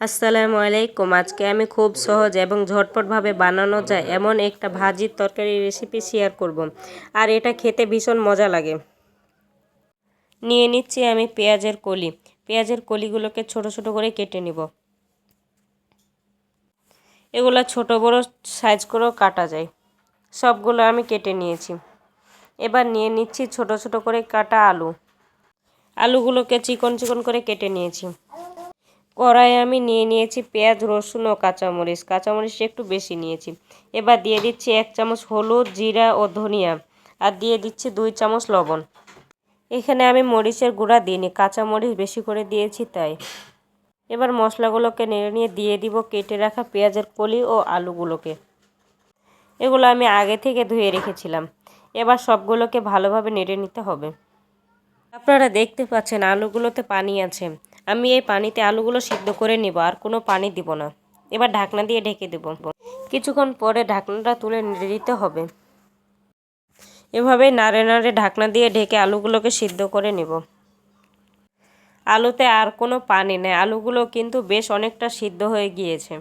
আসসালামু আলাইকুম। আজকে আমি খুব সহজ এবং ঝটপটভাবে বানানো যায় এমন একটা ভাজির তরকারি রেসিপি শেয়ার করব। আর এটা খেতে ভীষণ মজা লাগে। নিয়ে নিচ্ছি আমি পেঁয়াজের কলি। পেঁয়াজের কলিগুলোকে ছোট ছোট করে কেটে নিব। এগুলো ছোট বড় সাইজ করেও কাটা যায়। সবগুলো আমি কেটে নিয়েছি। এবার নিয়ে নিচ্ছি ছোট ছোট করে কাটা আলু। আলুগুলোকে চিকন চিকন করে কেটে নিয়েছি। কড়াইয়ে আমি নিয়ে নিয়েছি পেঁয়াজ, রসুন ও কাঁচামরিচ। কাঁচামরিচ একটু বেশি নিয়েছি। এবার দিয়ে দিচ্ছি 1 চামচ হলুদ, জিরা ও ধনিয়া, আর দিয়ে দিচ্ছি 2 চামচ লবণ। এখানে আমি মরিচের গুঁড়া দিইনি, কাঁচামরিচ বেশি করে দিয়েছি তাই। এবার মশলাগুলোকে নেড়ে নিয়ে দিয়ে দিব কেটে রাখা পেঁয়াজের কলি ও আলুগুলোকে। এগুলো আমি আগে থেকে ধুয়ে রেখেছিলাম। এবার সবগুলোকে ভালোভাবে নেড়ে নিতে হবে। আপনারা দেখতে পাচ্ছেন আলুগুলোতে পানি আছে। আমি এই পানিতে আলুগুলো সিদ্ধ করে নিব, আর কোনো পানি দিব না। এবার ঢাকনা দিয়ে ঢেকে দেব। কিছুক্ষণ পরে ঢাকনাটা তুলে নেড়ে দিতে হবে। এভাবে নাড়ে নাড়ে ঢাকনা দিয়ে ঢেকে আলুগুলোকে সিদ্ধ করে নিব। আলুতে আর কোনো পানি নেই। আলুগুলো কিন্তু বেশ অনেকটা সিদ্ধ হয়ে গিয়েছে।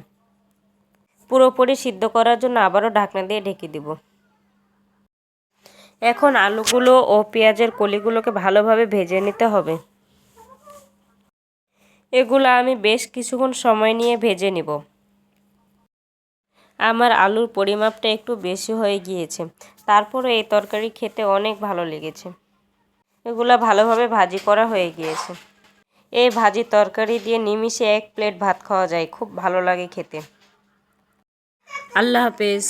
পুরোপুরি সিদ্ধ করার জন্য আবারও ঢাকনা দিয়ে ঢেকে দিব। এখন আলুগুলো ও পেঁয়াজের কলিগুলোকে ভালোভাবে ভেজে নিতে হবে। এগুলো আমি বেশ কিছুক্ষণ সময় নিয়ে ভেজে নিব। আমার আলুর পরিমাপটা একটু বেশি হয়ে গিয়েছে, তারপরে এই তরকারি খেতে অনেক ভালো লেগেছে। এগুলো ভালোভাবে ভাজি করা হয়ে গিয়েছে। এই ভাজি তরকারি দিয়ে নিমিষে 1 প্লেট ভাত খাওয়া যায়, খুব ভালো লাগে খেতে। আল্লাহ হাফেজ।